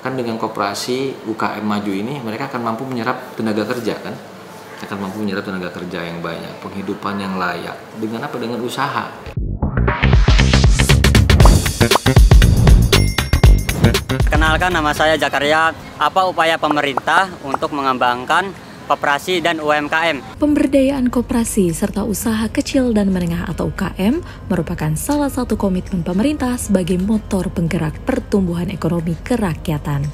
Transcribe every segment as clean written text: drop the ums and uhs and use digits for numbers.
Kan dengan koperasi UKM maju ini mereka akan mampu menyerap tenaga kerja kan, akan mampu menyerap tenaga kerja yang banyak, penghidupan yang layak. Dengan apa? Dengan usaha. Kenalkan, nama saya Zakaria. Apa upaya pemerintah untuk mengembangkan koperasi dan UMKM? Pemberdayaan koperasi serta usaha kecil dan menengah atau UKM merupakan salah satu komitmen pemerintah sebagai motor penggerak pertumbuhan ekonomi kerakyatan.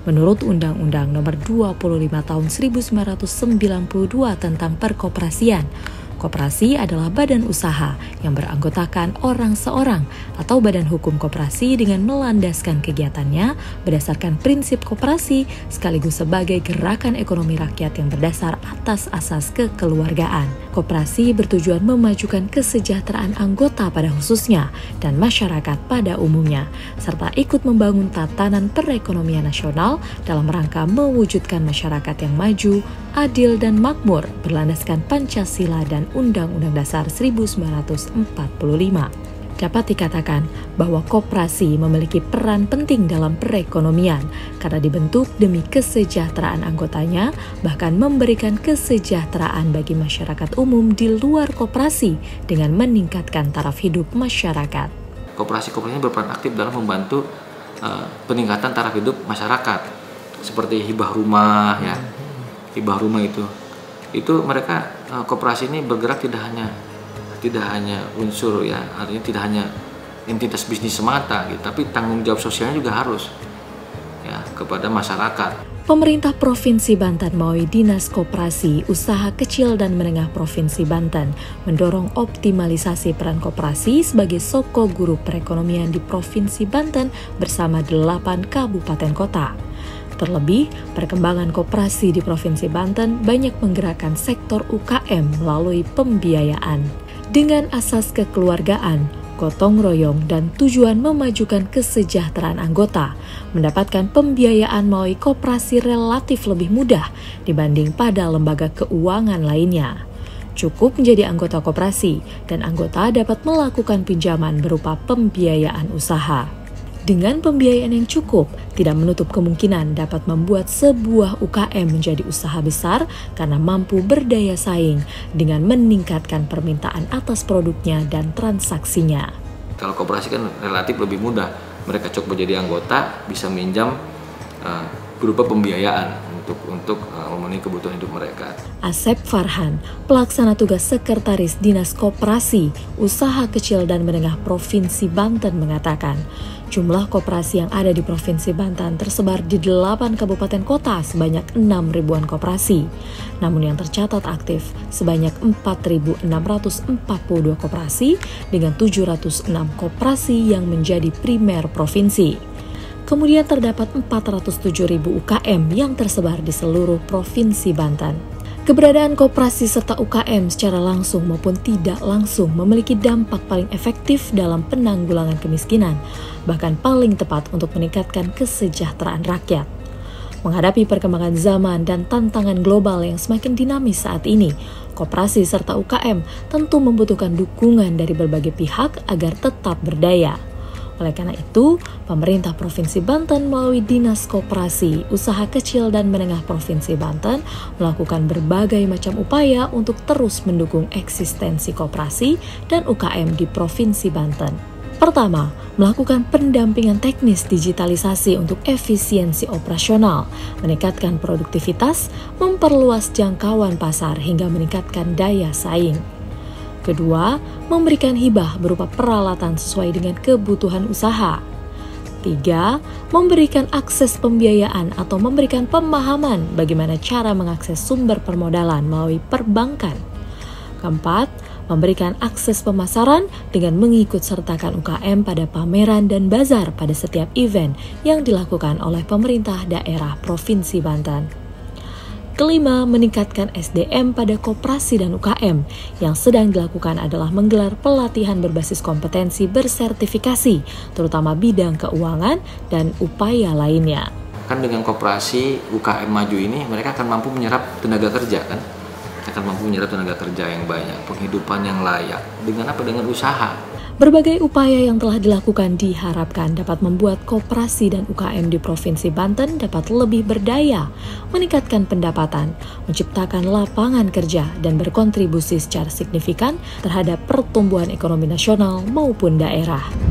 Menurut Undang-Undang Nomor 25 Tahun 1992 tentang Perkoperasian, koperasi adalah badan usaha yang beranggotakan orang seorang atau badan hukum koperasi dengan melandaskan kegiatannya berdasarkan prinsip koperasi sekaligus sebagai gerakan ekonomi rakyat yang berdasar atas asas kekeluargaan. Koperasi bertujuan memajukan kesejahteraan anggota pada khususnya dan masyarakat pada umumnya, serta ikut membangun tatanan perekonomian nasional dalam rangka mewujudkan masyarakat yang maju, adil dan makmur berlandaskan Pancasila dan Undang-Undang Dasar 1945. Dapat dikatakan bahwa koperasi memiliki peran penting dalam perekonomian karena dibentuk demi kesejahteraan anggotanya, bahkan memberikan kesejahteraan bagi masyarakat umum di luar koperasi dengan meningkatkan taraf hidup masyarakat. Koperasi-koperasi berperan aktif dalam membantu peningkatan taraf hidup masyarakat, seperti hibah rumah ya. Hibah rumah itu mereka koperasi ini bergerak tidak hanya unsur ya, artinya tidak hanya entitas bisnis semata gitu, tapi tanggung jawab sosialnya juga harus ya kepada masyarakat. Pemerintah Provinsi Banten melalui Dinas Koperasi, Usaha Kecil dan Menengah Provinsi Banten mendorong optimalisasi peran koperasi sebagai soko guru perekonomian di Provinsi Banten bersama 8 kabupaten kota. Terlebih, perkembangan koperasi di Provinsi Banten banyak menggerakkan sektor UKM melalui pembiayaan. Dengan asas kekeluargaan, gotong royong, dan tujuan memajukan kesejahteraan anggota, mendapatkan pembiayaan melalui koperasi relatif lebih mudah dibanding pada lembaga keuangan lainnya. Cukup menjadi anggota koperasi, dan anggota dapat melakukan pinjaman berupa pembiayaan usaha. Dengan pembiayaan yang cukup, tidak menutup kemungkinan dapat membuat sebuah UKM menjadi usaha besar karena mampu berdaya saing dengan meningkatkan permintaan atas produknya dan transaksinya. Kalau koperasi kan relatif lebih mudah, mereka cukup menjadi anggota, bisa minjam berupa pembiayaan untuk memenuhi kebutuhan hidup mereka. Asep Farhan, pelaksana tugas Sekretaris Dinas Koperasi, Usaha Kecil dan Menengah Provinsi Banten mengatakan, jumlah koperasi yang ada di Provinsi Banten tersebar di 8 kabupaten kota sebanyak 6.000-an koperasi. Namun yang tercatat aktif sebanyak 4.642 koperasi dengan 706 koperasi yang menjadi primer provinsi. Kemudian terdapat 407.000 UKM yang tersebar di seluruh Provinsi Banten. Keberadaan koperasi serta UKM secara langsung maupun tidak langsung memiliki dampak paling efektif dalam penanggulangan kemiskinan, bahkan paling tepat untuk meningkatkan kesejahteraan rakyat. Menghadapi perkembangan zaman dan tantangan global yang semakin dinamis saat ini, koperasi serta UKM tentu membutuhkan dukungan dari berbagai pihak agar tetap berdaya. Oleh karena itu, pemerintah Provinsi Banten melalui Dinas Koperasi, Usaha Kecil dan Menengah Provinsi Banten melakukan berbagai macam upaya untuk terus mendukung eksistensi koperasi dan UKM di Provinsi Banten. Pertama, melakukan pendampingan teknis digitalisasi untuk efisiensi operasional, meningkatkan produktivitas, memperluas jangkauan pasar hingga meningkatkan daya saing. Kedua, memberikan hibah berupa peralatan sesuai dengan kebutuhan usaha. Tiga, memberikan akses pembiayaan atau memberikan pemahaman bagaimana cara mengakses sumber permodalan melalui perbankan. Keempat, memberikan akses pemasaran dengan mengikut sertakan UKM pada pameran dan bazar pada setiap event yang dilakukan oleh pemerintah daerah Provinsi Banten. Kelima, meningkatkan SDM pada koperasi dan UKM. Yang sedang dilakukan adalah menggelar pelatihan berbasis kompetensi bersertifikasi, terutama bidang keuangan dan upaya lainnya. Kan dengan koperasi UKM maju ini mereka akan mampu menyerap tenaga kerja kan, akan mampu menyerap tenaga kerja yang banyak, penghidupan yang layak. Dengan apa? Dengan usaha. Berbagai upaya yang telah dilakukan diharapkan dapat membuat koperasi dan UKM di Provinsi Banten dapat lebih berdaya, meningkatkan pendapatan, menciptakan lapangan kerja, dan berkontribusi secara signifikan terhadap pertumbuhan ekonomi nasional maupun daerah.